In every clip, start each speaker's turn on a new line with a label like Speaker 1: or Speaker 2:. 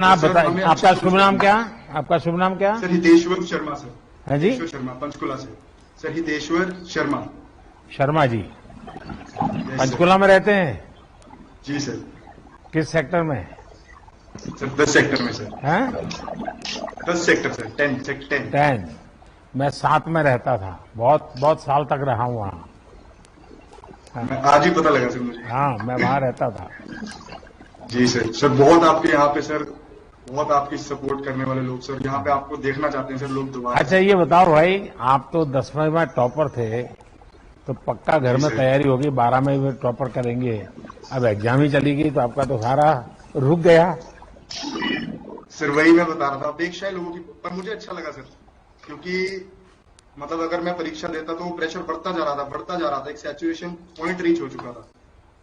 Speaker 1: आप
Speaker 2: सर,
Speaker 1: बताइए,
Speaker 2: हमें
Speaker 1: आपका
Speaker 2: अच्छे
Speaker 1: शुभ नाम क्या? आपका शुभ नाम क्या?
Speaker 2: Sir Hiteshwar Sharma sir.
Speaker 1: है जी?
Speaker 2: हितेश्वर शर्मा पंचकुला से। Sir Hiteshwar Sharma.
Speaker 1: Sharma ji
Speaker 2: yes sir.
Speaker 1: Panchkula में रहते हैं?
Speaker 2: जी सर।
Speaker 1: किस सेक्टर में?
Speaker 2: सर 10 सेक्टर में सर।
Speaker 1: हैं?
Speaker 2: 10 सेक्टर सर, 10 सेक्टर 10।
Speaker 1: 10। मैं 7 में रहता था, बहुत बहुत साल तक रहा हूँ वहाँ।
Speaker 2: मैं आज ही पता लगा सर मुझे।
Speaker 1: हाँ, मैं वहाँ रहता था।
Speaker 2: जी सर। सर बहुत आपके यहाँ पे सर, बहुत आपकी सपोर्ट करने वाले लोग सर यहाँ पे आपको देखना चाहते हैं सर लोग दोबारा
Speaker 1: अच्छा
Speaker 2: से।
Speaker 1: ये बताओ भाई, आप तो 10वीं में टॉपर थे, तो पक्का घर
Speaker 2: जी
Speaker 1: में
Speaker 2: सर।
Speaker 1: तैयारी होगी, 12वीं में टॉपर करेंगे। अब एग्जाम ही चली गई तो आपका तो सारा रुक गया।
Speaker 2: सर वही मैं बता रहा था, अपेक्षाएं लोगों की, पर मुझे अच्छा लगा सर, क्योंकि मतलब अगर मैं परीक्षा देता तो वो प्रेशर बढ़ता जा रहा था, बढ़ता जा रहा था, एक सैचुरेशन पॉइंट रीच हो चुका था।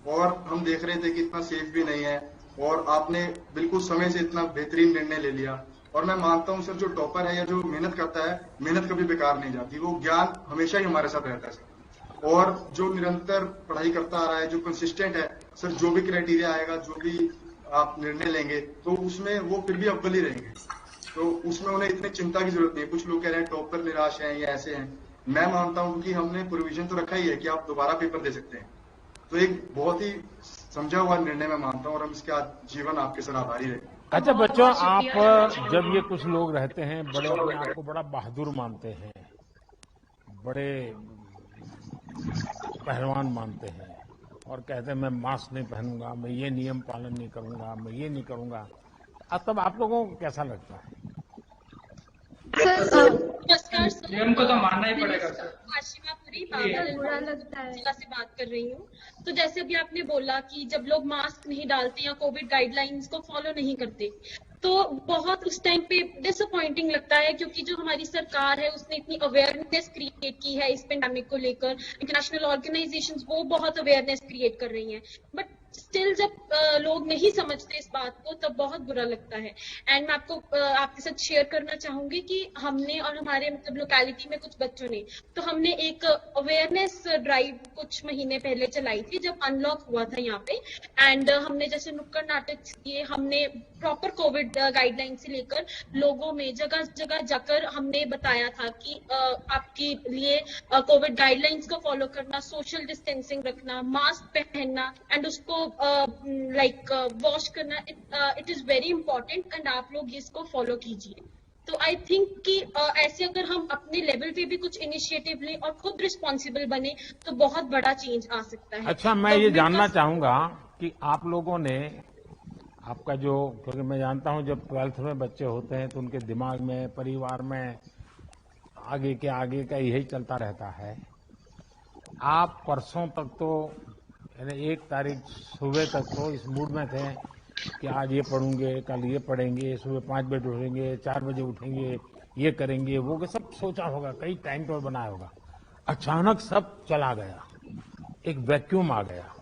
Speaker 2: और हम देख रहे थे कि इतना सेफ भी नहीं है, और आपने बिल्कुल समय से इतना बेहतरीन निर्णय ले लिया। और मैं मानता हूं सर, जो टॉपर है या जो मेहनत करता है, मेहनत कभी बेकार नहीं जाती, वो ज्ञान हमेशा ही हमारे साथ रहता है सर। और जो निरंतर पढ़ाई करता आ रहा है, जो कंसिस्टेंट है सर, जो भी क्राइटेरिया आएगा, जो भी आप निर्णय लेंगे, तो उसमें वो फिर भी अव्वल ही रहेंगे। तो उसमें उन्हें इतनी चिंता की जरूरत नहीं है। कुछ लोग कह रहे हैं टॉपर निराश हैं या ऐसे हैं, मैं मानता हूं कि हमने प्रोविजन तो रखा ही है कि आप दोबारा पेपर दे सकते हैं। तो एक बहुत ही समझा हुआ निर्णय मैं मानता हूँ, और हम इसके जीवन आपके सर आभारी रहेंगे।
Speaker 1: अच्छा
Speaker 3: बहुत
Speaker 1: बच्चों,
Speaker 3: बहुत
Speaker 1: आप
Speaker 3: शुक्रिया कहना
Speaker 1: जब ये
Speaker 3: चाहूंगी।
Speaker 1: कुछ लोग रहते हैं, बड़े अपने आप को बड़ा बहादुर मानते हैं, बड़े पहलवान मानते हैं, और कहते हैं मैं मास्क नहीं पहनूंगा, मैं ये नियम पालन नहीं करूंगा, मैं ये नहीं करूंगा, तब आप लोगों को कैसा लगता है?
Speaker 3: सर नमस्कार सर,
Speaker 4: नियम को तो मानना ही पड़ेगा
Speaker 3: मैं
Speaker 4: सर।
Speaker 3: आशिमा पुरी बादल बुरा लगता है जिला से बात कर रही हूँ। तो जैसे अभी आपने बोला कि जब लोग मास्क नहीं डालते या कोविड गाइडलाइंस को फॉलो नहीं करते, तो बहुत उस टाइम पे डिसअपॉइंटिंग लगता है, क्योंकि जो हमारी सरकार है उसने इतनी अवेयरनेस क्रिएट की है इस पेंडेमिक को लेकर। इंटरनेशनल ऑर्गेनाइजेशंस वो बहुत अवेयरनेस क्रिएट कर रही हैं, बट स्टिल जब लोग नहीं समझते इस बात को, तब बहुत बुरा लगता है। एंड मैं आपको आपके साथ शेयर करना चाहूंगी कि हमने और हमारे मतलब लोकेलिटी में कुछ बच्चों ने, तो हमने एक अवेयरनेस ड्राइव कुछ महीने पहले चलाई थी जब अनलॉक हुआ था यहाँ पे। एंड हमने जैसे नुक्कड़ नाटक किए, हमने प्रॉपर कोविड गाइडलाइन से लेकर लोगों में जगह जगह जाकर हमने बताया था कि आपके लिए कोविड गाइडलाइंस को फॉलो करना, सोशल डिस्टेंसिंग रखना, मास्क पहनना एंड उसको लाइक वॉश करना, it is very important, and आप लोग इसको फॉलो कीजिए। तो आई थिंक कि ऐसे अगर हम अपने लेवल पे भी कुछ इनिशिएटिव लें और खुद रिस्पॉन्सिबल बने, तो बहुत बड़ा चेंज आ सकता है।
Speaker 1: अच्छा, मैं ये जानना चाहूंगा कि आप लोगों ने आपका जो, क्योंकि मैं जानता हूं जब 12th में बच्चे होते हैं तो उनके दिमाग में, परिवार में आगे का यही चलता रहता है। आप परसों तक तो, यानी 1 तारीख सुबह तक तो इस मूड में थे कि आज ये पढ़ूंगे, कल ये पढ़ेंगे, सुबह 5 बजे उठेंगे, 4 बजे उठेंगे, ये करेंगे, वो सब सोचा होगा, कई टाइम टेबल बनाया होगा। अचानक सब चला गया, एक वैक्यूम आ गया।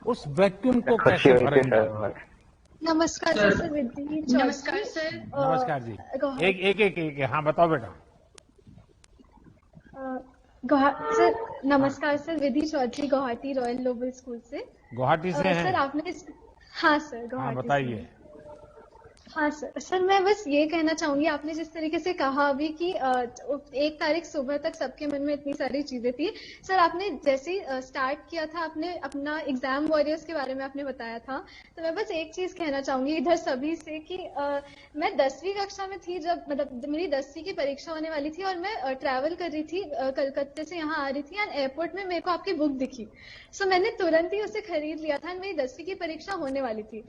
Speaker 1: उस वैक्यूम को कैसे भरेंगे?
Speaker 5: नमस्कार
Speaker 4: सर,
Speaker 5: सर, विद्धि
Speaker 3: नमस्कार सर।
Speaker 1: नमस्कार जी। एक हाँ बताओ बेटा।
Speaker 5: सर नमस्कार sir, Vidhi Chaudhary, Guwahati royal global school से।
Speaker 1: गुवाहाटी से हैं?
Speaker 5: सर आपने हाँ सर,
Speaker 1: हाँ
Speaker 5: गुवाहाटी से।
Speaker 1: बताइए।
Speaker 5: हाँ सर मैं बस ये कहना चाहूंगी, आपने जिस तरीके से कहा अभी कि 1 तारीख सुबह तक सबके मन में इतनी सारी चीजें थी। सर आपने जैसे ही स्टार्ट किया था, आपने अपना एग्जाम वॉरियर्स के बारे में आपने बताया था, तो मैं बस एक चीज कहना चाहूंगी इधर सभी से कि मैं 10वीं कक्षा में थी जब, मतलब मेरी 10वीं की परीक्षा होने वाली थी, और मैं ट्रैवल कर रही थी, कलकत्ते से यहाँ आ रही थी, एंड एयरपोर्ट में मेरे को आपकी बुक दिखी। सो मैंने तुरंत ही उसे खरीद लिया था, मेरी 10वीं की परीक्षा होने वाली थी।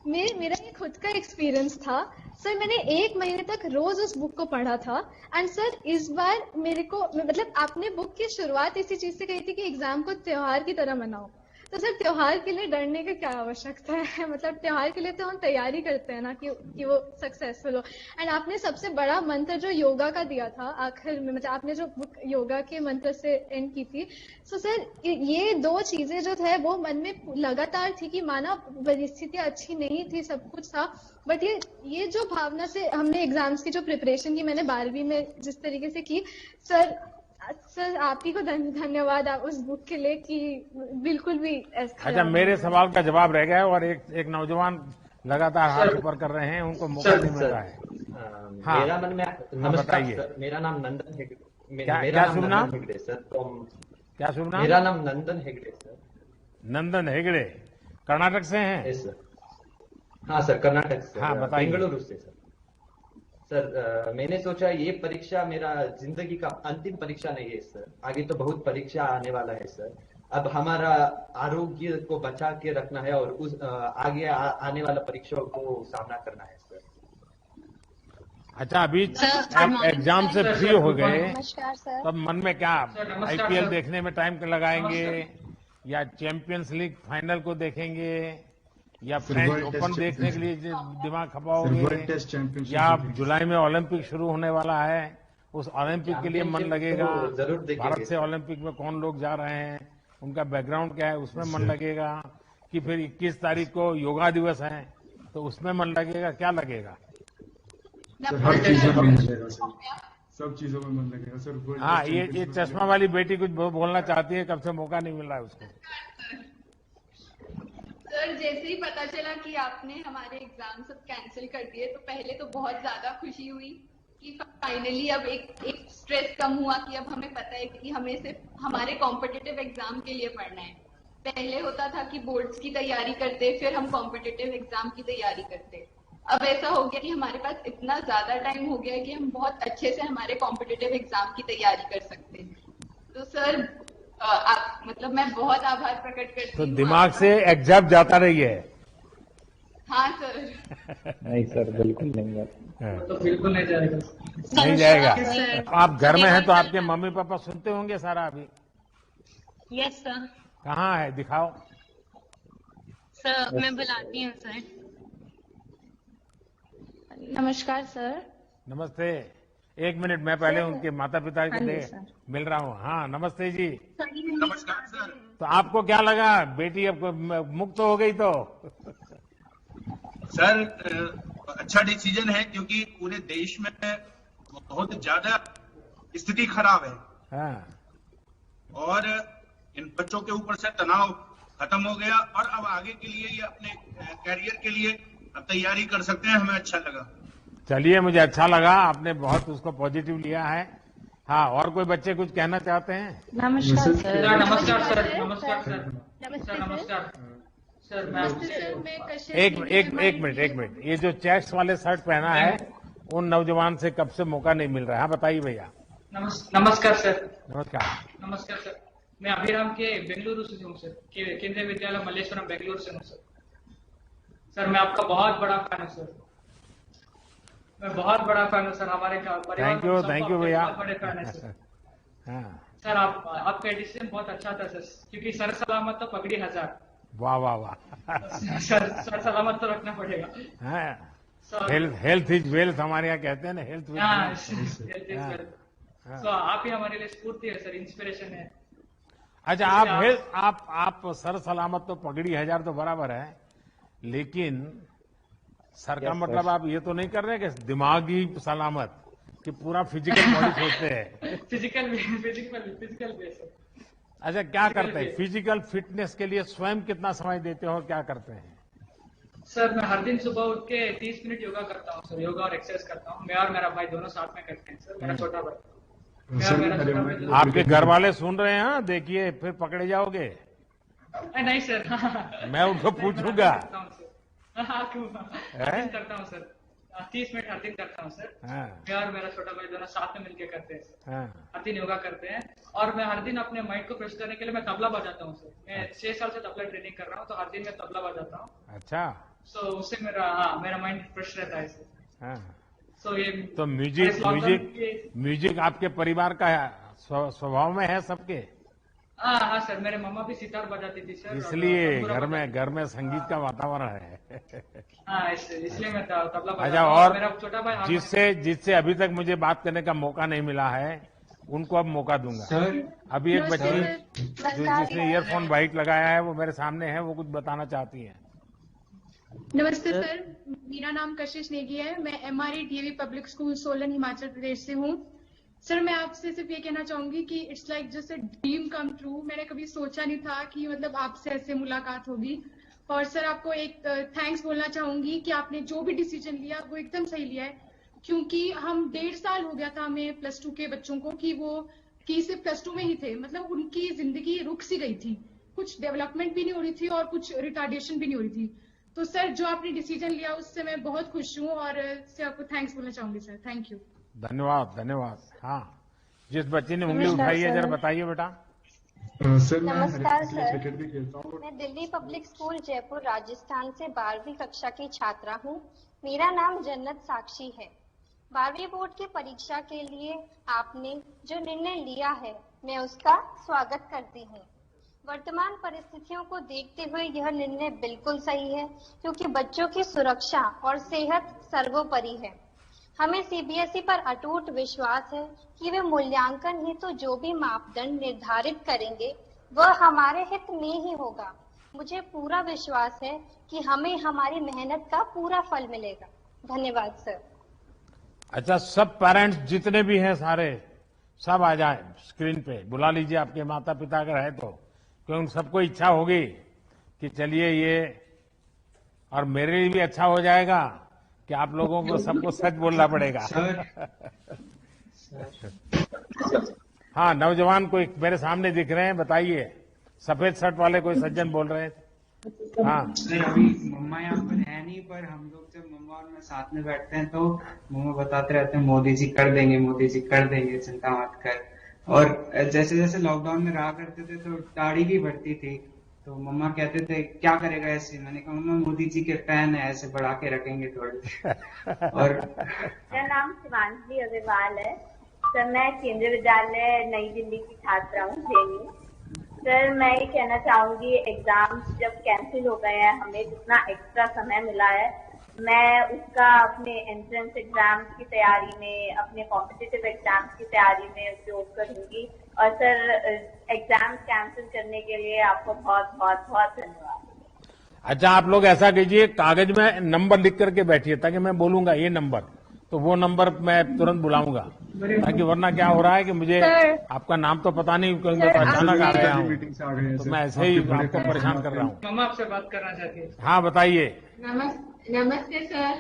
Speaker 5: मेरा ये खुद का एक्सपीरियंस था सर, मैंने 1 महीने तक रोज उस बुक को पढ़ा था। एंड सर इस बार मेरे को, मतलब आपने बुक की शुरुआत इसी चीज से कही थी कि एग्जाम को त्योहार की तरह मनाओ, तो सर त्योहार के लिए डरने की क्या आवश्यकता है? मतलब त्योहार के लिए तो हम तैयारी करते हैं ना कि वो सक्सेसफुल हो। एंड आपने सबसे बड़ा मंत्र जो योगा का दिया था आखिर में, मतलब आपने जो बुक योगा के मंत्र से एंड की थी, सो सर ये 2 चीजें जो थे वो मन में लगातार थी कि माना परिस्थितियां अच्छी नहीं थी, सब कुछ था, बट ये जो भावना से हमने एग्जाम्स की जो प्रिपरेशन की, मैंने 12वीं में जिस तरीके से की, सर आप ही को धन्यवाद आप उस बुक के लिए कि बिल्कुल भी
Speaker 1: अच्छा, मेरे सवाल का जवाब रह गया है, और एक नौजवान लगातार हाथ ऊपर कर रहे हैं, उनको मौका नहीं मिल रहा है। हाँ,
Speaker 4: मेरा मन में नमस्कार
Speaker 1: बताइए
Speaker 4: सर, मेरा नाम नंदन हेगड़े।
Speaker 1: क्या शुभ नाम?
Speaker 4: हेगड़े सर।
Speaker 1: क्या शुभ नाम?
Speaker 4: मेरा नाम नंदन हेगड़े सर।
Speaker 1: नंदन हेगड़े, कर्नाटक से हैं?
Speaker 4: Yes sir. हाँ सर, कर्नाटक से।
Speaker 1: हाँ, बताइए।
Speaker 4: बेंगलुरु से सर। सर मैंने सोचा ये परीक्षा मेरा जिंदगी का अंतिम परीक्षा नहीं है सर, आगे तो बहुत परीक्षा आने वाला है सर। अब हमारा आरोग्य को बचा के रखना है और उस आगे आने वाला परीक्षाओं को सामना करना है सर।
Speaker 1: अच्छा, अभी एग्जाम से फ्री हो गए,
Speaker 5: नमस्कार सर।
Speaker 1: तब मन में क्या, आईपीएल देखने में टाइम लगाएंगे या चैंपियंस लीग फाइनल को देखेंगे या फ्रेंच ओपन देखने के लिए दिमाग खपाओगे, या जुलाई में ओलंपिक शुरू होने वाला है, उस ओलंपिक के लिए मन लगेगा?
Speaker 4: जरूर देखेंगे।
Speaker 1: भारत से ओलंपिक में कौन लोग जा रहे हैं, उनका बैकग्राउंड क्या है, उसमें मन लगेगा? कि फिर 21 तारीख को योगा दिवस है तो उसमें मन लगेगा? क्या लगेगा?
Speaker 2: हर चीज में मन लगेगा सर, सब चीजों में मन लगेगा सर।
Speaker 1: हाँ, ये चश्मा वाली बेटी कुछ बोलना चाहती है, कब से मौका नहीं मिल रहा है उसको।
Speaker 6: सर जैसे ही पता चला कि आपने हमारे एग्जाम सब कैंसिल कर दिए तो पहले तो बहुत ज्यादा खुशी हुई कि फाइनली अब एक स्ट्रेस कम हुआ कि अब हमें पता है कि हमें सिर्फ हमारे कॉम्पिटिटिव एग्जाम के लिए पढ़ना है। पहले होता था कि बोर्ड्स की तैयारी करते फिर हम कॉम्पिटिटिव एग्जाम की तैयारी करते, अब ऐसा हो गया कि हमारे पास इतना ज्यादा टाइम हो गया कि हम बहुत अच्छे से हमारे कॉम्पिटिटिव एग्जाम की तैयारी कर सकते हैं। तो सर मतलब मैं बहुत आभार प्रकट करती हूँ।
Speaker 1: तो दिमाग से एग्जाम जाता नहीं है?
Speaker 6: हाँ सर।
Speaker 7: नहीं सर, बिल्कुल नहीं
Speaker 4: तो बिल्कुल नहीं जाएगा।
Speaker 1: नहीं जाएगा। आप घर में हैं तो आपके मम्मी पापा सुनते होंगे सारा अभी?
Speaker 3: Yes sir.
Speaker 1: कहाँ है, दिखाओ।
Speaker 3: सर मैं बुलाती हूँ सर।
Speaker 6: नमस्कार सर।
Speaker 1: नमस्ते, एक मिनट, मैं पहले उनके माता पिता को मिल रहा हूँ। हाँ, नमस्ते जी।
Speaker 2: नमस्कार सर।
Speaker 1: तो आपको क्या लगा, बेटी अब मुक्त हो गई तो?
Speaker 8: सर अच्छा डिसीजन है, क्योंकि पूरे देश में बहुत ज्यादा स्थिति खराब है।
Speaker 1: हाँ,
Speaker 8: और इन बच्चों के ऊपर से तनाव खत्म हो गया और अब आगे के लिए ये अपने कैरियर के लिए अब तैयारी कर सकते हैं। हमें अच्छा लगा।
Speaker 1: चलिए, मुझे अच्छा लगा, आपने बहुत उसको पॉजिटिव लिया है। हाँ, और कोई बच्चे कुछ कहना चाहते हैं?
Speaker 6: नमस्कार सर।
Speaker 4: नमस्कार सर। नमस्कार सर।
Speaker 5: नमस्ते
Speaker 4: नमस्कार सर।
Speaker 5: सर।
Speaker 1: एक मिनट, ये जो चेक्स वाले शर्ट पहना है उन नौजवान से कब से मौका नहीं मिल रहा है? हाँ, बताइए भैया।
Speaker 4: नमस्कार सर।
Speaker 1: नमस्कार।
Speaker 4: नमस्कार सर। मैं अभिराम के बेंगलुरु से हूँ सर, केंद्रीय विद्यालय मल्लेश्वरम बेंगलुरु से हूँ सर। सर मैं आपका बहुत बड़ा फैन हूँ सर, मैं बहुत बड़ा फैन हूँ सर। हमारे परिवार
Speaker 1: थैंक यू भैया।
Speaker 4: बहुत बड़े फैन है सर।
Speaker 1: हाँ,
Speaker 4: सर आपका डिसीजन बहुत अच्छा था सर, क्योंकि सर सलामत तो पगड़ी 1000।
Speaker 1: वाह वाह वाह।
Speaker 4: सर सलामत तो रखना पड़ेगा।
Speaker 1: हाँ,
Speaker 4: सर
Speaker 1: हेल्थ इज वेल्थ, हमारे यहाँ कहते हैं ना, हेल्थ
Speaker 4: हाँ,
Speaker 1: वेल्थ।
Speaker 4: तो आप ही हमारे लिए स्फूर्ति है सर, इंस्पिरेशन है।
Speaker 1: अच्छा, आप सर सलामत तो पगड़ी 1000 तो बराबर है, लेकिन सर का मतलब आप ये तो नहीं कर रहे कि दिमागी सलामत, कि पूरा फिजिकल बॉडी सोचते हैं?
Speaker 4: Physical base.
Speaker 1: अच्छा, क्या करते हैं फिजिकल फिटनेस के लिए? स्वयं कितना समय देते हो और क्या करते हैं?
Speaker 4: सर मैं हर दिन सुबह उठ के 30 मिनट योगा करता हूँ सर, योगा और एक्सरसाइज करता हूँ। मैं और मेरा भाई दोनों साथ में करते हैं सर, मेरा छोटा भाई।
Speaker 1: आपके घर वाले सुन रहे हैं? देखिए, फिर पकड़े जाओगे।
Speaker 4: नहीं सर।
Speaker 1: मैं उनको पूछूंगा।
Speaker 4: करता हूँ सर, 30 मिनट हर दिन करता हूँ सर। मैं और मेरा छोटा भाई दोनों साथ में मिलकर करते हैं सर। हर दिन योगा करते हैं और मैं हर दिन अपने माइंड को फ्रेश करने के लिए मैं तबला बजाता हूँ सर। मैं 6 साल से तबला ट्रेनिंग कर रहा हूँ, तो हर दिन मैं तबला बजाता हूँ।
Speaker 1: अच्छा।
Speaker 4: सो उससे मेरा माइंड फ्रेश रहता है सर।
Speaker 1: तो म्यूजिक आपके परिवार का स्वभाव में है सबके?
Speaker 4: हाँ सर, मेरे मम्मा भी सितार बजाती थी सर,
Speaker 1: इसलिए घर में संगीत का वातावरण है।
Speaker 4: हाँ, इसलिए मैं तबला बजाता हूँ।
Speaker 1: अच्छा, और
Speaker 4: मेरा छोटा भाई
Speaker 1: जिससे अभी तक मुझे बात करने का मौका नहीं मिला है, उनको अब मौका दूंगा। अभी एक बच्ची जिसने ईयरफोन वाइट लगाया है वो मेरे सामने है, वो कुछ बताना चाहती है।
Speaker 9: नमस्ते सर, मेरा नाम कशिश नेगी है। मैं MRE DAV public school Solan Himachal Pradesh से हूँ। सर मैं आपसे सिर्फ ये कहना चाहूंगी कि it's like just a dream come true. मैंने कभी सोचा नहीं था कि मतलब आपसे ऐसे मुलाकात होगी और सर आपको एक थैंक्स बोलना चाहूंगी कि आपने जो भी डिसीजन लिया वो एकदम सही लिया है, क्योंकि हम 1.5 साल हो गया था हमें +2 के बच्चों को कि सिर्फ +2 में ही थे, मतलब उनकी जिंदगी रुक सी गई थी, कुछ डेवलपमेंट भी नहीं हो रही थी और कुछ रिटार्डेशन भी नहीं हो रही थी। तो सर जो आपने डिसीजन लिया उससे मैं बहुत खुश हूँ और इससे आपको थैंक्स बोलना चाहूंगी सर। Thank you.
Speaker 1: धन्यवाद धन्यवाद। हाँ, जिस बच्ची ने उंगली उठाई है जरा बताइए बेटा।
Speaker 2: सर
Speaker 7: नमस्कार
Speaker 2: मैं
Speaker 7: सर,
Speaker 2: क्रिकेट भी खेलता हूँ।
Speaker 7: मैं दिल्ली पब्लिक स्कूल जयपुर राजस्थान से 12वीं कक्षा की छात्रा हूँ। मेरा नाम जन्नत साक्षी है। 12वीं बोर्ड की परीक्षा के लिए आपने जो निर्णय लिया है मैं उसका स्वागत करती हूँ। वर्तमान परिस्थितियों को देखते हुए यह निर्णय बिल्कुल सही है, क्योंकि बच्चों की सुरक्षा और सेहत सर्वोपरि है। हमें सीबीएसई पर अटूट विश्वास है कि वे मूल्यांकन हेतु जो भी मापदंड निर्धारित करेंगे वह हमारे हित में ही होगा। मुझे पूरा विश्वास है कि हमें हमारी मेहनत का पूरा फल मिलेगा। धन्यवाद सर।
Speaker 1: अच्छा, सब पेरेंट्स जितने भी हैं सारे सब आ जाए स्क्रीन पे, बुला लीजिए आपके माता पिता अगर है तो, क्योंकि उन सबको इच्छा होगी कि चलिए ये, और मेरे लिए भी अच्छा हो जाएगा कि आप लोगों को सबको सच बोलना पड़ेगा। हाँ, नौजवान कोई मेरे सामने दिख रहे हैं, बताइए। सफेद शर्ट वाले कोई सज्जन बोल रहे हैं। हाँ
Speaker 10: सर, अभी मम्मा यहाँ पर है नहीं, पर हम लोग जब मम्मा और मैं साथ में बैठते हैं तो मम्मा बताते रहते हैं मोदी जी कर देंगे, मोदी जी कर देंगे, चिंता मत कर। और जैसे जैसे लॉकडाउन में रहा करते थे तो दाढ़ी भी बढ़ती थी, तो मम्मा कहते थे क्या करेगा ऐसे। मैंने कहा मम्मा मोदी जी के फैन है, ऐसे बढ़ा के रखेंगे थोड़े। और
Speaker 11: मेरा नाम शिवांशी अग्रवाल है सर, मैं केंद्रीय विद्यालय नई दिल्ली की छात्रा हूँ, जेएनयू। सर मैं ये कहना चाहूंगी, एग्जाम जब कैंसिल हो गए हैं, हमें जितना एक्स्ट्रा समय मिला है मैं उसका अपने एंट्रेंस एग्जाम्स की तैयारी में, अपने कॉम्पिटिटिव एग्जाम्स की तैयारी में उपयोग करूंगी। और सर एग्जाम्स कैंसिल करने के लिए आपको बहुत बहुत बहुत धन्यवाद।
Speaker 1: अच्छा, आप लोग ऐसा कीजिए, कागज में नंबर लिख करके बैठिए, ताकि मैं बोलूंगा ये नंबर तो वो नंबर मैं तुरंत बुलाऊंगा, ताकि वरना क्या हो रहा है कि मुझे आपका नाम तो पता नहीं, क्योंकि मैं तो अचानक आ गया हूँ, तो मैं ऐसे ही आपको परेशान कर रहा हूँ।
Speaker 10: मम्मा आपसे बात करना चाहती है।
Speaker 1: हाँ बताइए।
Speaker 3: नमस्ते सर,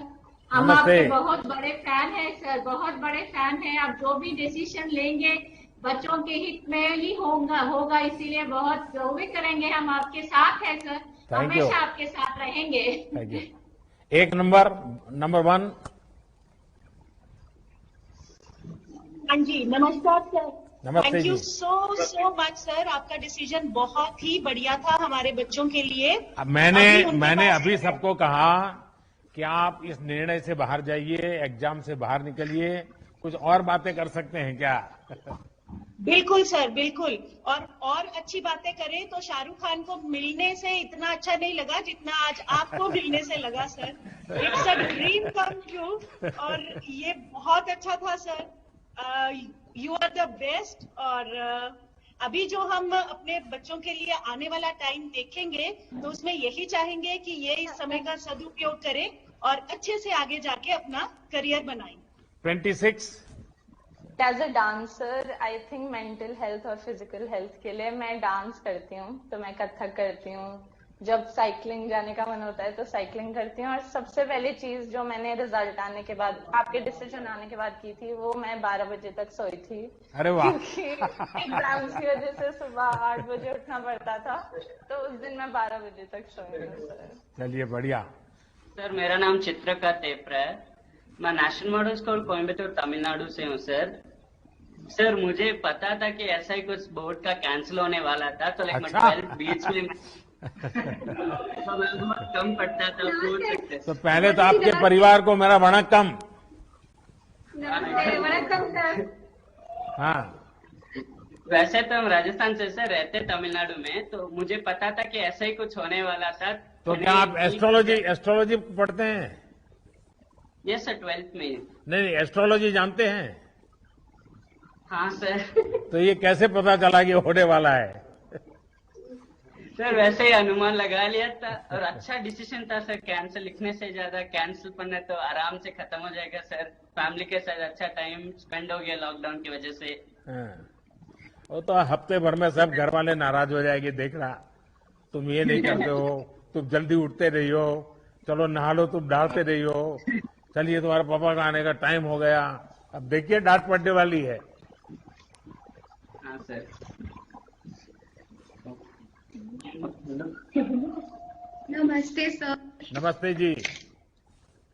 Speaker 3: हम
Speaker 1: नमस्ते।
Speaker 3: आपके बहुत बड़े फैन हैं सर, बहुत बड़े फैन हैं। आप जो भी डिसीजन लेंगे बच्चों के हित में ही होगा, इसीलिए बहुत जो भी करेंगे हम आपके साथ हैं सर, हमेशा आपके साथ रहेंगे।
Speaker 1: Thank you. एक नंबर 1।
Speaker 12: हाँ जी, नमस्कार सर।
Speaker 1: नमस्ते
Speaker 12: थैंक यू
Speaker 1: जी।
Speaker 12: सो मच सर, आपका डिसीजन बहुत ही बढ़िया था हमारे बच्चों के लिए।
Speaker 1: अब मैंने अभी सबको कहा कि आप इस निर्णय से बाहर जाइए, एग्जाम से बाहर निकलिए, कुछ और बातें कर सकते हैं क्या?
Speaker 12: बिल्कुल सर, बिल्कुल। और अच्छी बातें करें तो शाहरुख खान को मिलने से इतना अच्छा नहीं लगा जितना आज आपको मिलने से लगा sir. It's a dream come true और ये बहुत अच्छा था sir. You are the best. और अभी जो हम अपने बच्चों के लिए आने वाला टाइम देखेंगे तो उसमें यही चाहेंगे कि ये इस समय का सदुपयोग करें और अच्छे से आगे जाके अपना करियर बनाएं।
Speaker 1: 26।
Speaker 13: As a dancer I think mental health और फिजिकल हेल्थ के लिए मैं डांस करती हूँ, तो मैं कथक करती हूँ। जब साइकिलिंग जाने का मन होता है तो साइकिलिंग करती हूँ। और सबसे पहली चीज जो मैंने रिजल्ट आने के बाद, आपके डिसीजन आने के बाद की थी, वो मैं 12 बजे तक सोई थी।
Speaker 1: अरे वाह।
Speaker 13: क्योंकि एग्जाम्स की वजह से सुबह 8 बजे उठना पड़ता था, तो उस दिन मैं 12 बजे तक सोई हूँ सर।
Speaker 1: चलिए बढ़िया।
Speaker 14: सर मेरा नाम चित्रका तेपरा है, मैं national model school Coimbatore Tamil Nadu से हूँ सर। सर मुझे पता था कि ऐसा ही कुछ बोर्ड का कैंसिल होने वाला था, तो लाइक मैं 12 बीच में तो मैं बहुत कम पढ़ता था, बोल सकते।
Speaker 1: तो पहले तो आपके परिवार को मेरा वणक्कम।
Speaker 3: वणक्कम सर।
Speaker 1: हाँ,
Speaker 14: वैसे तो हम राजस्थान से सर रहते तमिलनाडु में, तो मुझे पता था कि ऐसा ही कुछ होने वाला था।
Speaker 1: तो क्या आप एस्ट्रोलॉजी पढ़ते हैं?
Speaker 14: यस सर, 12th में।
Speaker 1: नहीं, एस्ट्रोलॉजी जानते हैं?
Speaker 14: हाँ सर।
Speaker 1: तो ये कैसे पता चला कि होने वाला है?
Speaker 14: सर वैसे ही अनुमान लगा लिया था और अच्छा डिसीजन था सर। कैंसिल लिखने से ज्यादा कैंसिल पढ़ने तो आराम से खत्म हो जाएगा सर। फैमिली के साथ अच्छा टाइम स्पेंड हो गया लॉकडाउन की वजह से। वो
Speaker 1: तो हफ्ते भर में सब घर वाले नाराज हो जाएंगे, देख रहा तुम ये नहीं करते हो, तुम जल्दी उठते रही हो, चलो नहा लो, तुम डालते रही हो, चलिए तुम्हारे पापा का आने का टाइम हो गया। अब देखिए डांट पड़ने वाली है।
Speaker 14: हाँ सर।
Speaker 6: नमस्ते सर।
Speaker 1: नमस्ते जी,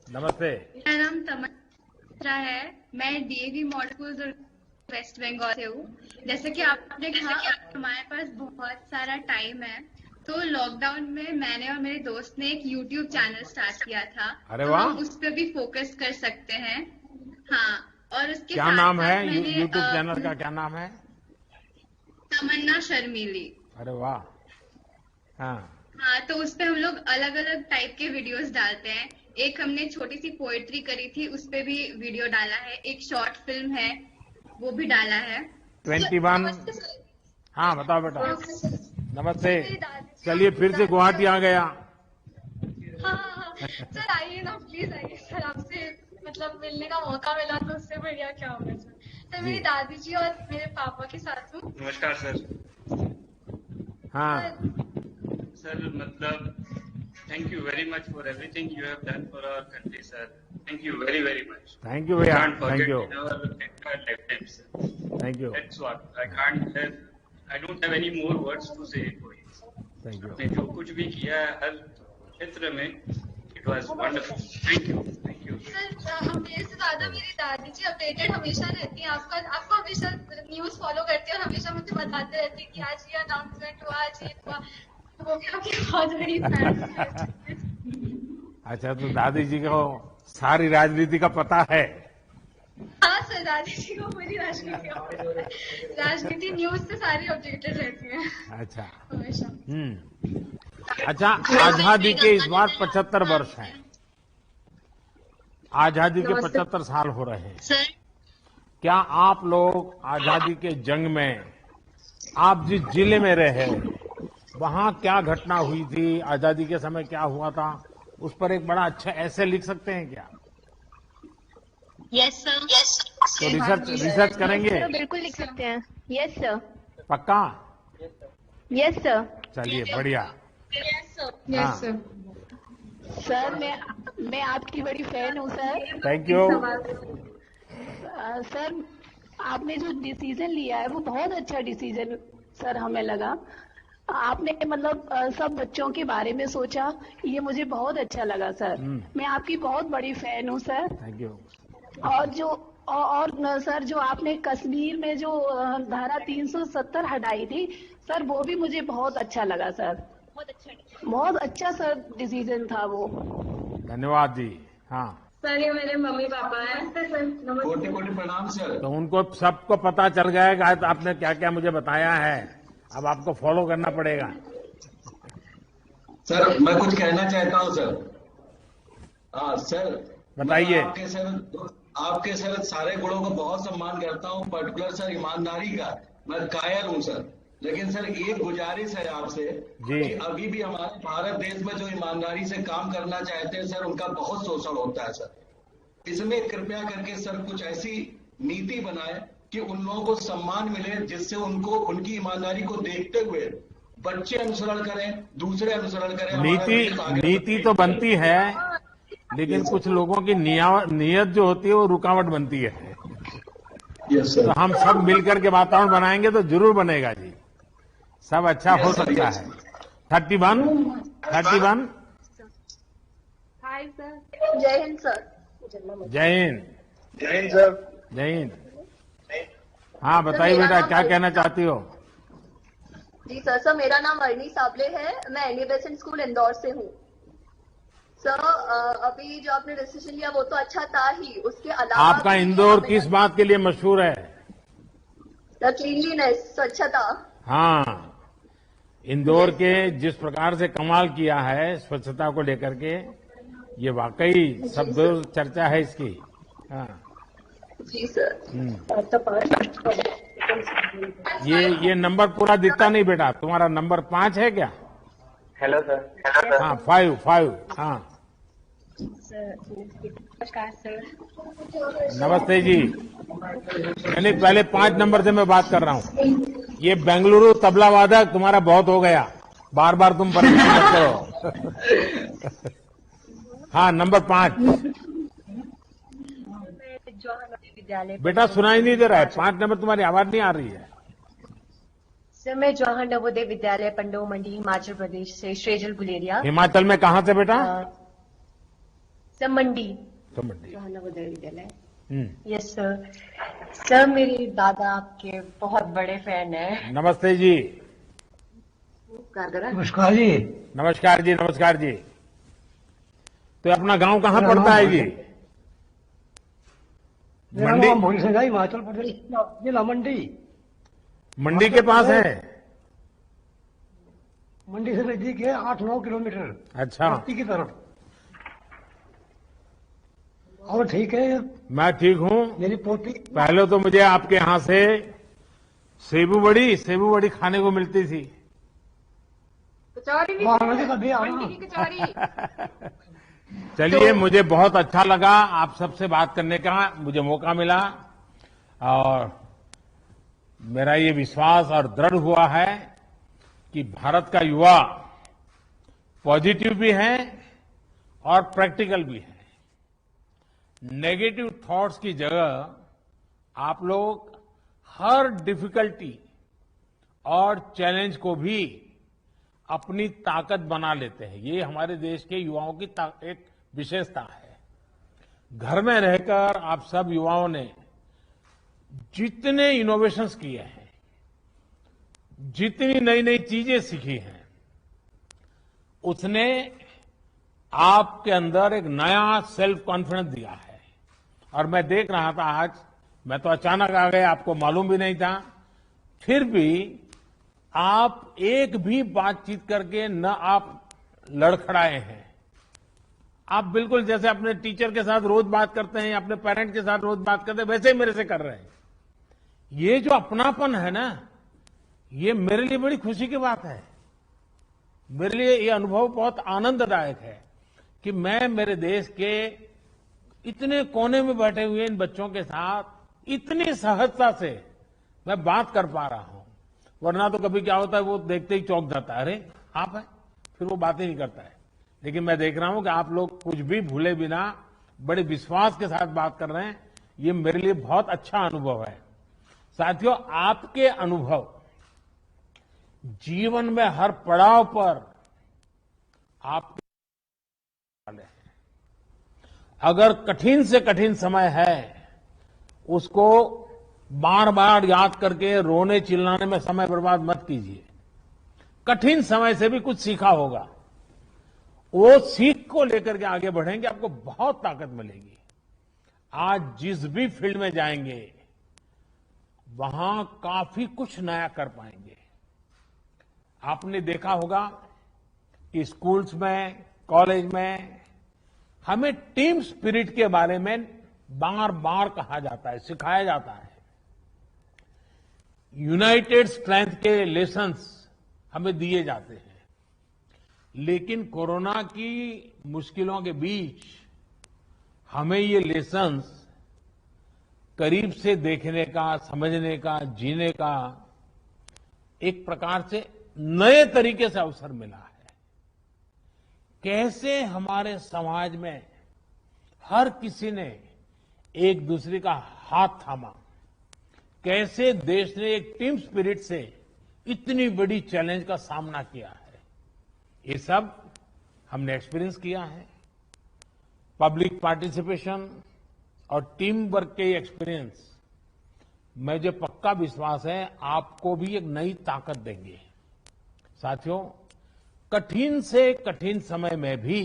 Speaker 1: नमस्ते।
Speaker 6: मेरा नाम तमन्ना है, मैं डीएवी मॉडल वेस्ट बंगाल से हूँ। जैसे कि आपने कहा हमारे पास बहुत सारा टाइम है, तो लॉकडाउन में मैंने और मेरे दोस्त ने एक यूट्यूब चैनल स्टार्ट किया था।
Speaker 1: अरे
Speaker 6: तो
Speaker 1: वाह।
Speaker 6: हम उस पर भी फोकस कर सकते हैं। हाँ, और उसके
Speaker 1: क्या
Speaker 6: साथ
Speaker 1: नाम
Speaker 6: साथ
Speaker 1: है
Speaker 6: मैंने,
Speaker 1: यूट्यूब चैनल का? क्या नाम है?
Speaker 6: तमन्ना शर्मीली।
Speaker 1: अरे वाह। हाँ,
Speaker 6: हाँ, तो उस पे हम लोग अलग अलग टाइप के वीडियोस डालते हैं। एक हमने छोटी सी पोएट्री करी थी, उस पे भी वीडियो डाला है। एक शॉर्ट फिल्म है, वो भी डाला है।
Speaker 1: 21। हाँ बताओ बेटा। नमस्ते। चलिए फिर से गुवाहाटी आ गया।
Speaker 5: हाँ सर, आइए ना प्लीज, आइए सर। आपसे मतलब मिलने का मौका मिला तो उससे बढ़िया क्या होगा सर। सर मेरी दादी जी और मेरे पापा के साथ हूँ।
Speaker 15: नमस्कार सर।
Speaker 1: हाँ
Speaker 15: सर, मतलब thank you very much for everything you have done for our country, sir. Thank you very, very much.
Speaker 1: Thank you भैया,
Speaker 15: Can't forget
Speaker 1: thank you,
Speaker 15: in our entire lifetime, sir.
Speaker 1: Thank you,
Speaker 15: That's what I don't have any more words to say for you.
Speaker 1: Thank you.
Speaker 15: आपने जो कुछ भी किया है हर क्षेत्र में, it was wonderful. Thank you, thank you.
Speaker 5: Sir मेरे से ज्यादा मेरी दादी जी अपडेटेड हमेशा रहती हैं। आपको हमेशा न्यूज फॉलो करती है और हमेशा मुझे बताते रहती है कि आज ये अनाउंसमेंट हुआ, आज ये हुआ। वो भी आपकी बहुत बड़ी फैन है।
Speaker 1: अच्छा, तो दादी जी को सारी राजनीति का पता है?
Speaker 5: हाँ सर, दादी जी को पूरी राजनीति न्यूज से सारी अपडेटेड रहती है
Speaker 1: अच्छा।
Speaker 5: हमेशा।
Speaker 1: अच्छा, आजादी के इस बार 75 वर्ष हैं। आजादी के 75 साल हो रहे हैं
Speaker 5: सर।
Speaker 1: क्या आप लोग आजादी के जंग में, आप जिस जिले में रहे, वहां क्या घटना हुई थी, आजादी के समय क्या हुआ था, उस पर एक बड़ा अच्छा ऐसे लिख सकते हैं क्या?
Speaker 5: Yes sir.
Speaker 1: तो रिसर्च करेंगे?
Speaker 5: बिल्कुल लिख सकते हैं। Yes sir.
Speaker 1: पक्का?
Speaker 5: Yes sir.
Speaker 1: चलिए बढ़िया।
Speaker 5: Yes sir.
Speaker 1: Yes
Speaker 5: sir. Sir मैं आपकी बड़ी फैन हूँ सर।
Speaker 1: Thank you.
Speaker 5: सर आपने जो डिसीजन लिया है वो बहुत अच्छा डिसीजन सर हमें लगा। आपने मतलब सब बच्चों के बारे में सोचा, ये मुझे बहुत अच्छा लगा सर। मैं आपकी बहुत बड़ी फैन हूँ सर।
Speaker 1: Thank you.
Speaker 5: और सर जो आपने कश्मीर में जो धारा 370 हटाई थी सर, वो भी मुझे बहुत अच्छा लगा सर। बहुत अच्छा सर डिसीजन था वो।
Speaker 1: धन्यवाद जी। हाँ
Speaker 5: सर, ये मेरे मम्मी पापा हैं।
Speaker 16: कोटि कोटि प्रणाम सर।
Speaker 1: तो उनको सबको पता चल गया कि आपने क्या क्या मुझे बताया है, अब आपको फॉलो करना पड़ेगा।
Speaker 16: सर मैं कुछ कहना चाहता हूँ सर। हाँ सर
Speaker 1: बताइए।
Speaker 16: आपके सर सारे गुणों को बहुत सम्मान करता हूँ, पर्टिकुलर सर ईमानदारी का मैं कायल हूँ सर। लेकिन सर एक गुजारिश है आपसे कि अभी भी हमारे भारत देश में जो ईमानदारी से काम करना चाहते हैं सर, उनका बहुत शोषण होता है सर। इसमें कृपया करके सर कुछ ऐसी नीति बनाए कि उन लोगों को सम्मान मिले, जिससे उनको उनकी ईमानदारी को देखते हुए बच्चे अनुसरण करें, दूसरे अनुसरण करें।
Speaker 1: नीति तो बनती है, लेकिन कुछ लोगों की नियत जो होती है वो रुकावट बनती है। तो हम सब मिलकर के वातावरण बनाएंगे तो जरूर बनेगा जी, सब अच्छा हो सकता है। 31।
Speaker 5: Hi sir. जय हिंद सर।
Speaker 1: जय हिंद।
Speaker 2: जय हिंद सर।
Speaker 1: जय हिंद। हाँ बताइए बेटा, क्या कहना चाहती हो?
Speaker 5: जी सर, मेरा नाम अर्नी साबले है, मैं एनी बेसेंट स्कूल इंदौर से हूँ। सर अभी जो आपने डिसीजन लिया वो तो अच्छा था ही, उसके अलावा
Speaker 1: आपका इंदौर किस बात के लिए मशहूर है?
Speaker 5: सर क्लीनलीनेस, स्वच्छता।
Speaker 1: हाँ, इंदौर के जिस प्रकार से कमाल किया है स्वच्छता को लेकर के, ये वाकई सब चर्चा है इसकी। हाँ
Speaker 5: जी सर।
Speaker 1: ये नंबर पूरा दिखता नहीं बेटा, तुम्हारा नंबर 5 है क्या?
Speaker 17: Hello sir.
Speaker 1: हाँ 5। हाँ
Speaker 5: नमस्कार सर।
Speaker 1: नमस्ते जी। यानी पहले 5 नंबर से मैं बात कर रहा हूँ। ये बेंगलुरु तबला वादक तुम्हारा बहुत हो गया, बार बार तुम परेशान करते हो। हाँ, नंबर 5।
Speaker 18: विद्यालय
Speaker 1: बेटा सुनाई नहीं दे रहा है, 5 नंबर, तुम्हारी आवाज नहीं आ रही है।
Speaker 18: सर मैं जवाहर नवोदय विद्यालय पंडो मंडी हिमाचल प्रदेश से श्रेजल गुलेरिया।
Speaker 1: हिमाचल में कहाँ से बेटा?
Speaker 18: सर मंडी।
Speaker 1: तो मंडी
Speaker 18: Jawahar Navodaya Vidyalaya. Yes sir. Sir मेरे दादा आपके बहुत बड़े फैन है।
Speaker 1: नमस्ते जी।
Speaker 19: नमस्कार जी।
Speaker 1: नमस्कार जी, नमस्कार जी। तो अपना गांव कहाँ पड़ता है जी?
Speaker 19: मंडी हिमाचल प्रदेश जिला मंडी।
Speaker 1: मंडी के पास है?
Speaker 19: मंडी से नजदीक है, 8-9 किलोमीटर।
Speaker 1: अच्छा,
Speaker 19: की तरफ। और ठीक है?
Speaker 1: मैं ठीक हूँ।
Speaker 19: मेरी पोती।
Speaker 1: पहले तो मुझे आपके यहाँ से सेबू बड़ी खाने को मिलती थी।
Speaker 6: कचौड़ी भी मंडी की कचौड़ी।
Speaker 1: चलिए, मुझे बहुत अच्छा लगा आप सबसे बात करने का मुझे मौका मिला, और मेरा ये विश्वास और दृढ़ हुआ है कि भारत का युवा पॉजिटिव भी है और प्रैक्टिकल भी है। नेगेटिव थॉट्स की जगह आप लोग हर डिफिकल्टी और चैलेंज को भी अपनी ताकत बना लेते हैं। ये हमारे देश के युवाओं की एक विशेषता है। घर में रहकर आप सब युवाओं ने जितने इनोवेशंस किए हैं, जितनी नई नई चीजें सीखी हैं, उसने आपके अंदर एक नया सेल्फ कॉन्फिडेंस दिया है। और मैं देख रहा था आज, मैं तो अचानक आ गया, आपको मालूम भी नहीं था, फिर भी आप एक भी बातचीत करके न आप लड़खड़ाए हैं। आप बिल्कुल जैसे अपने टीचर के साथ रोज बात करते हैं, अपने पेरेंट के साथ रोज बात करते हैं, वैसे ही मेरे से कर रहे हैं। ये जो अपनापन है ना, ये मेरे लिए बड़ी खुशी की बात है। मेरे लिए ये अनुभव बहुत आनंददायक है कि मैं मेरे देश के इतने कोने में बैठे हुए इन बच्चों के साथ इतनी सहजता से मैं बात कर पा रहा हूं। वरना तो कभी क्या होता है, वो देखते ही चौंक जाता है, अरे आप है, फिर वो बात ही नहीं करता है। लेकिन मैं देख रहा हूं कि आप लोग कुछ भी भूले बिना बड़े विश्वास के साथ बात कर रहे हैं। ये मेरे लिए बहुत अच्छा अनुभव है। साथियों, आपके अनुभव जीवन में हर पड़ाव पर आप अगर कठिन से कठिन समय है, उसको बार बार याद करके रोने चिल्लाने में समय बर्बाद मत कीजिए। कठिन समय से भी कुछ सीखा होगा, वो सीख को लेकर के आगे बढ़ेंगे, आपको बहुत ताकत मिलेगी। आज जिस भी फील्ड में जाएंगे, वहां काफी कुछ नया कर पाएंगे। आपने देखा होगा कि स्कूल्स में, कॉलेज में हमें टीम स्पिरिट के बारे में बार बार कहा जाता है, सिखाया जाता है। यूनाइटेड स्ट्रेंथ के लेसन्स हमें दिए जाते हैं। लेकिन कोरोना की मुश्किलों के बीच हमें ये लेसन्स करीब से देखने का, समझने का, जीने का एक प्रकार से नए तरीके से अवसर मिला है। कैसे हमारे समाज में हर किसी ने एक दूसरे का हाथ थामा, कैसे देश ने एक टीम स्पिरिट से इतनी बड़ी चैलेंज का सामना किया है, ये सब हमने एक्सपीरियंस किया है। पब्लिक पार्टिसिपेशन और टीम वर्क के एक्सपीरियंस, मुझे पक्का विश्वास है आपको भी एक नई ताकत देंगे। साथियों, कठिन से कठिन समय में भी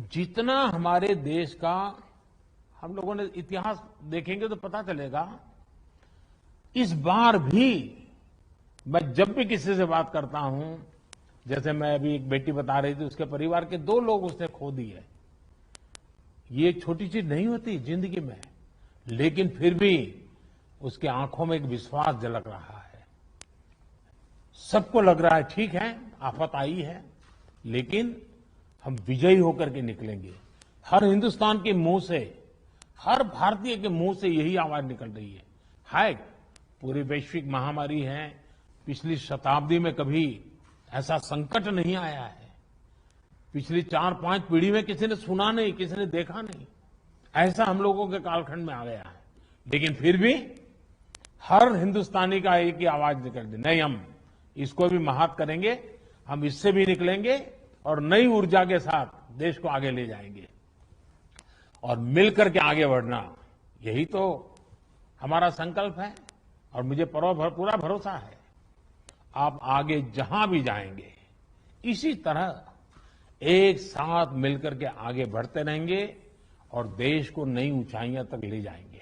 Speaker 1: जितना हमारे देश का हम लोगों ने इतिहास देखेंगे तो पता चलेगा, इस बार भी मैं जब भी किसी से बात करता हूं, जैसे मैं अभी एक बेटी बता रही थी, उसके परिवार के 2 लोग उसने खो दिए। ये एक छोटी चीज नहीं होती जिंदगी में, लेकिन फिर भी उसके आंखों में एक विश्वास झलक रहा है। सबको लग रहा है ठीक है, आफत आई है, लेकिन हम विजयी होकर के निकलेंगे। हर हिंदुस्तान के मुंह से, हर भारतीय के मुंह से यही आवाज निकल रही है। हाय, पूरी वैश्विक महामारी है, पिछली शताब्दी में कभी ऐसा संकट नहीं आया है। पिछली 4-5 पीढ़ी में किसी ने सुना नहीं, किसी ने देखा नहीं। ऐसा हम लोगों के कालखंड में आ गया है। लेकिन फिर भी हर हिंदुस्तानी का एक ही आवाज निकल दी, नहीं हम इसको भी महात करेंगे, हम इससे भी निकलेंगे और नई ऊर्जा के साथ देश को आगे ले जाएंगे और मिलकर के आगे बढ़ना, यही तो हमारा संकल्प है। और मुझे पूरा भरोसा है आप आगे जहां भी जाएंगे इसी तरह एक साथ मिलकर के आगे बढ़ते रहेंगे और देश को नई ऊंचाइयां तक ले जाएंगे।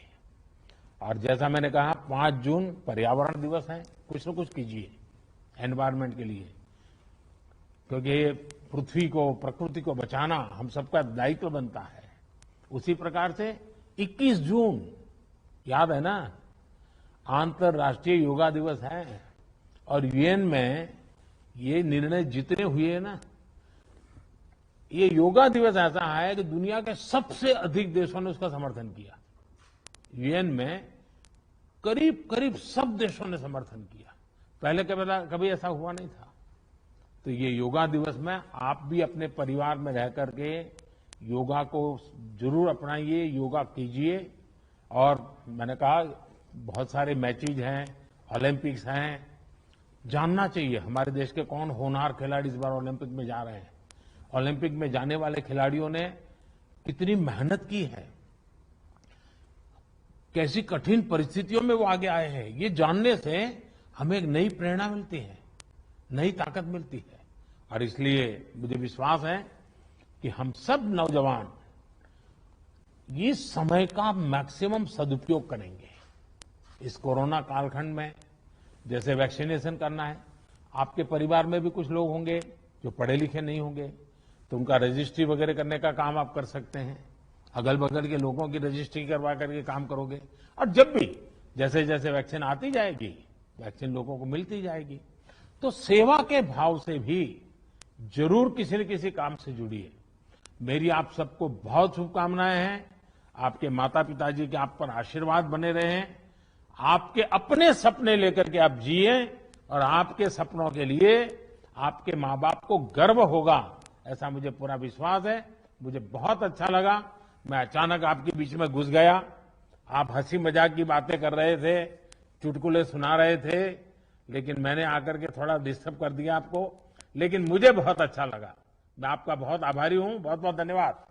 Speaker 1: और जैसा मैंने कहा 5 जून पर्यावरण दिवस है, कुछ न कुछ कीजिए एनवायरनमेंट के लिए, क्योंकि पृथ्वी को, प्रकृति को बचाना हम सबका दायित्व बनता है। उसी प्रकार से 21 जून याद है ना, अंतर्राष्ट्रीय योगा दिवस है और यूएन में ये निर्णय जितने हुए हैं ना, ये योगा दिवस ऐसा है कि दुनिया के सबसे अधिक देशों ने उसका समर्थन किया। यूएन में करीब करीब सब देशों ने समर्थन किया, पहले कभी ऐसा हुआ नहीं था। तो ये योगा दिवस में आप भी अपने परिवार में रह करके योगा को जरूर अपनाइए, योगा कीजिए। और मैंने कहा बहुत सारे मैचेज हैं, ओलंपिक्स हैं, जानना चाहिए हमारे देश के कौन होनहार खिलाड़ी इस बार ओलंपिक में जा रहे हैं। ओलंपिक में जाने वाले खिलाड़ियों ने कितनी मेहनत की है, कैसी कठिन परिस्थितियों में वो आगे आए हैं, ये जानने से हमें एक नई प्रेरणा मिलती है, नई ताकत मिलती है। और इसलिए मुझे विश्वास है कि हम सब नौजवान इस समय का मैक्सिमम सदुपयोग करेंगे। इस कोरोना कालखंड में जैसे वैक्सीनेशन करना है, आपके परिवार में भी कुछ लोग होंगे जो पढ़े लिखे नहीं होंगे, तो उनका रजिस्ट्री वगैरह करने का काम आप कर सकते हैं। अगल बगल के लोगों की रजिस्ट्री करवा करके काम करोगे। और जब भी जैसे जैसे वैक्सीन आती जाएगी, वैक्सीन लोगों को मिलती जाएगी, तो सेवा के भाव से भी जरूर किसी न किसी काम से जुड़िए। मेरी आप सबको बहुत शुभकामनाएं हैं। आपके माता पिताजी के आप पर आशीर्वाद बने रहे हैं। आपके अपने सपने लेकर के आप जिए और आपके सपनों के लिए आपके माँ बाप को गर्व होगा, ऐसा मुझे पूरा विश्वास है। मुझे बहुत अच्छा लगा, मैं अचानक आपके बीच में घुस गया। आप हंसी मजाक की बातें कर रहे थे, चुटकुले सुना रहे थे, लेकिन मैंने आकर के थोड़ा डिस्टर्ब कर दिया आपको, लेकिन मुझे बहुत अच्छा लगा। मैं आपका बहुत आभारी हूं। बहुत बहुत धन्यवाद।